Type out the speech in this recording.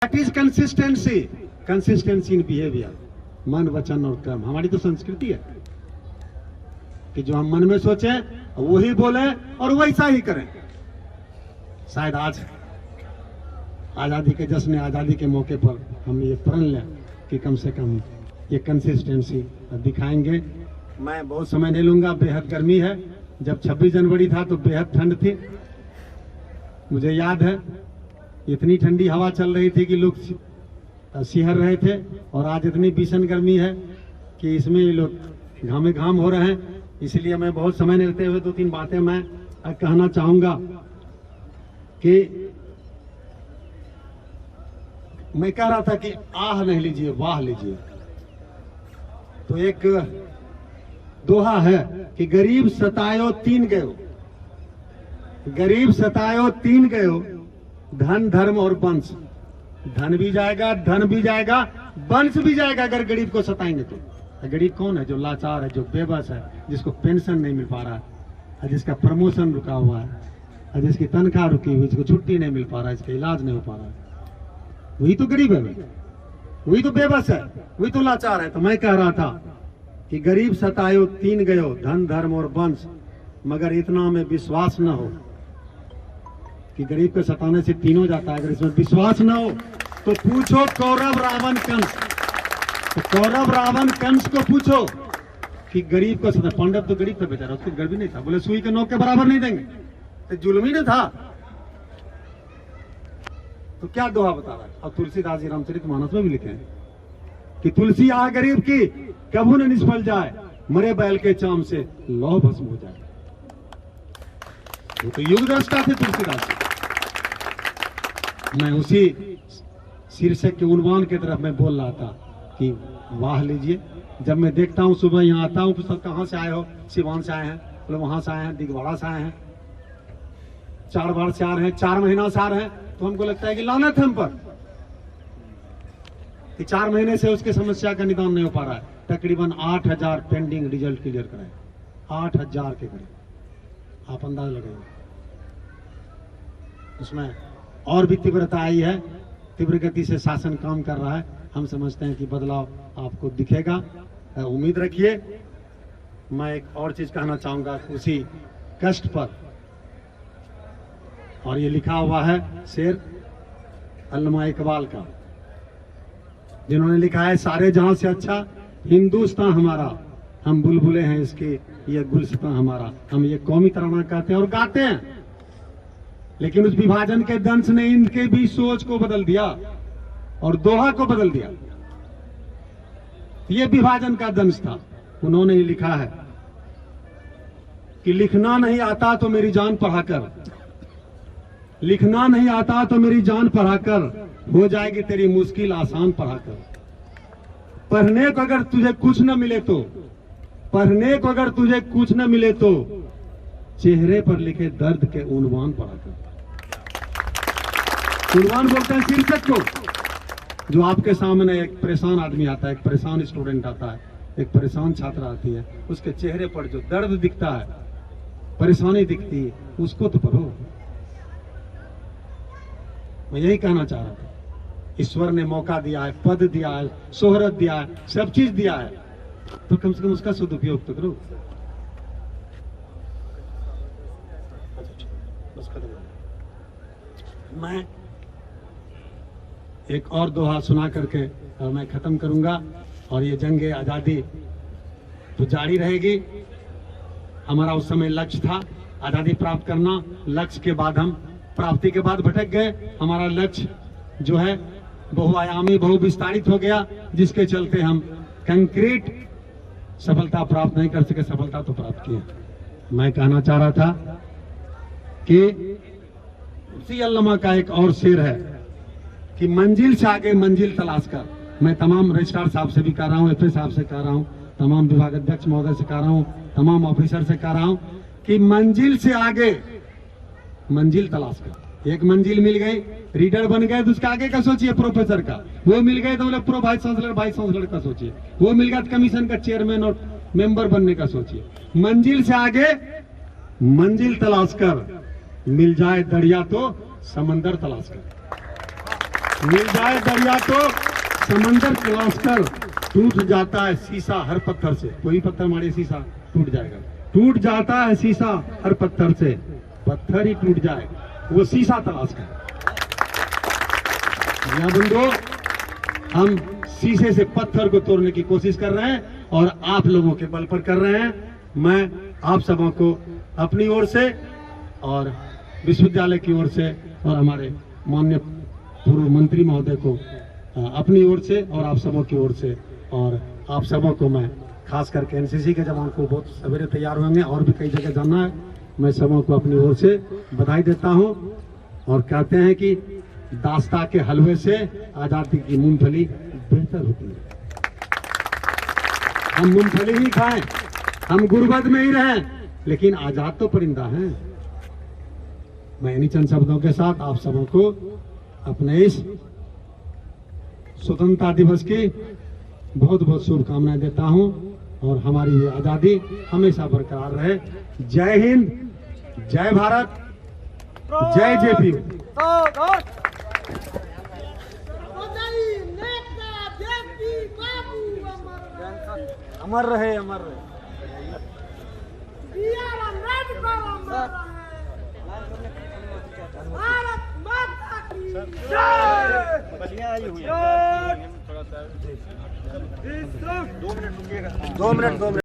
What is consistency? Consistency in behaviour, मन वचन और कर्म। हमारी तो संस्कृति है कि जो हम मन में सोचे वही बोले और वैसा ही करें। शायद आज आजादी के जश्न आजादी के मौके पर हम ये प्रण लें कि कम से कम ये कंसिस्टेंसी दिखाएंगे। मैं बहुत समय नहीं लूंगा, बेहद गर्मी है। जब 26 जनवरी था तो बेहद ठंड थी, मुझे याद है। इतनी ठंडी हवा चल रही थी कि लोग सिहर रहे थे, और आज इतनी भीषण गर्मी है कि इसमें ये लोग घामे घाम हो रहे हैं। इसलिए मैं बहुत समय नहीं लेते हुए 2-3 बातें मैं कहना चाहूंगा कि मैं कह रहा था कि आह नहीं लीजिए, वाह लीजिए। तो एक दोहा है कि गरीब सतायो तीन गयो, गरीब सतायो तीन गयो, धन धर्म और वंश। धन भी जाएगा, धन भी जाएगा, वंश भी जाएगा अगर गरीब को सताएंगे तो। गरीब कौन है? जो लाचार है, जो बेबस है, जिसको पेंशन नहीं मिल पा रहा है, जिसका प्रमोशन रुका हुआ है, जिसकी तनख्वाह रुकी हुई, जिसको छुट्टी नहीं मिल पा रहा है, इसका इलाज नहीं हो पा रहा है, वही तो गरीब है, वही तो बेबस है, वही तो लाचार है। तो मैं कह रहा था कि गरीब सतायो तीन गयो, धन धर्म और वंश, मगर इतना में विश्वास न हो कि गरीब को सताने से तीनों जाता है। अगर इसमें विश्वास न हो तो पूछो कौरव रावण कंस, तो कौरव रावण कंस को पूछो कि गरीब को सता। पांडव तो गरीब था बेचारा, उसको घर भी नहीं था, बोले सुई के नोक के बराबर नहीं देंगे, तो जुल्मी नहीं था। तो क्या दोहा बता रहा है? और तुलसीदास जी रामचरितमानस में भी लिखे हैं कि तुलसी आ गरीब की कभू न निष्फल जाए, मरे बैल के चाम से लौह भस्म हो जाए। वो तो युग दृष्टा थे तुलसीदास जी। मैं उसी शीर्षक के उन्वान की तरफ मैं बोल रहा था कि वाह लीजिए। जब मैं देखता हूं, सुबह यहाँ आता हूं, तो कहां से आए हो? सिवान से आए हैं, बोले वहां से आए हैं, दिगवाड़ा से आए हैं, 4 बार से आ रहे हैं, 4 महीना से आ रहे हैं। तो हमको लगता है कि लानत है हम पर कि 4 महीने से उसकी समस्या का निदान नहीं हो पा रहा है। तकरीबन 8000 पेंडिंग रिजल्ट क्लियर कराए, 8000 के करीब। आप अंदाज लगाइए, उसमें और भी तीव्रता आई है, तीव्र गति से शासन काम कर रहा है। हम समझते हैं कि बदलाव आपको दिखेगा, उम्मीद रखिए। मैं एक और चीज कहना चाहूंगा उसी कष्ट पर, और ये लिखा हुआ है शेर अल्लामा इकबाल का, जिन्होंने लिखा है सारे जहां से अच्छा हिंदुस्तान हमारा, हम बुलबुले हैं इसके, ये गुलस्तान हमारा। हम ये कौमी तराना कहते हैं और गाते हैं, लेकिन उस विभाजन के दंश ने इनके भी सोच को बदल दिया और दोहा को बदल दिया। ये विभाजन का दंश था। उन्होंने ही लिखा है कि लिखना नहीं आता तो मेरी जान पढ़ाकर, लिखना नहीं आता तो मेरी जान पढ़ाकर, हो जाएगी तेरी मुश्किल आसान पढ़ाकर। पढ़ने को अगर तुझे कुछ न मिले तो, पढ़ने को अगर तुझे कुछ न मिले तो, चेहरे पर लिखे दर्द के उन्वान पढ़ाकर। उन्वान बोलते हैं शीर्षक को। जो आपके सामने एक परेशान आदमी आता है, एक परेशान स्टूडेंट आता है, एक परेशान छात्र आती है, उसके चेहरे पर जो दर्द दिखता है, परेशानी दिखती है, उसको तो पढ़ो। मैं यही कहना चाह रहा था। ईश्वर ने मौका दिया है, पद दिया है, शोहरत दिया है, सब चीज दिया है, तो कम से कम उसका सदुपयोग तो करो। मैं एक और दोहा सुना करके और मैं खत्म करूंगा। और ये जंगे आजादी तो जारी रहेगी। हमारा उस समय लक्ष्य था आजादी प्राप्त करना। लक्ष्य के बाद हम प्राप्ति के बाद भटक गए। हमारा लक्ष्य जो है बहुआयामी, बहुविस्तारित हो गया, जिसके चलते हम कंक्रीट सफलता प्राप्त नहीं कर सके। सफलता तो प्राप्त की। मैं कहना चाह रहा था कि उसी अल्लामा का एक और शेर है कि मंजिल से आगे मंजिल तलाश कर। मैं तमाम रजिस्ट्रार साहब से भी कह रहा हूँ, एफए साहब से कह रहा हूँ, तमाम विभाग अध्यक्ष महोदय से कह रहा हूँ, तमाम ऑफिसर से कह रहा हूँ कि मंजिल से आगे मंजिल तलाश कर। एक मंजिल मिल गई, रीडर बन गए तो उसके आगे का सोचिए, प्रोफेसर का। वो मिल गए तो बोले प्रो वाइस चांसलर का सोचिए। वो मिल गया तो कमीशन का चेयरमैन और मेंबर बनने का सोचिए। मंजिल से आगे मंजिल तलाश कर, मिल जाए दरिया तो समंदर तलाश कर। मिल जाए दरिया तो समंदर क्रॉस कर, टूट जाता है शीशा हर पत्थर से। कोई पत्थर मारे शीशा टूट जाएगा। टूट जाता है शीशा हर पत्थर से, पत्थर ही टूट जाए वो शीशा तलाश कर। या बंदो, हम शीशे से पत्थर को तोड़ने की कोशिश कर रहे हैं और आप लोगों के बल पर कर रहे हैं। मैं आप सबों को अपनी ओर से और विश्वविद्यालय की ओर से और हमारे माननीय पूर्व मंत्री महोदय को अपनी ओर से और आप सबों की ओर से, और आप सबों को मैं खास करके एनसीसी के जवान को बहुत सवेरे तैयार होंगे और भी कई जगह जाना है, मैं सबों को अपनी ओर से बधाई देता हूं। और कहते हैं कि दास्ता के हलवे से आजादी की मूंगफली बेहतर होती है। हम मूंगफली ही खाएं, हम गुर्बत में ही रहें, लेकिन आजाद तो परिंदा हैं। मैं इन्हीं चंद शब्दों के साथ आप सबों को अपने इस स्वतंत्रता दिवस की बहुत बहुत शुभकामनाएं देता हूं और हमारी ये आजादी हमेशा बरकरार रहे। जय हिंद, जय भारत, जय जेपी। अमर रहे, अमर रहे। भारत माता की जय। 2 मिनट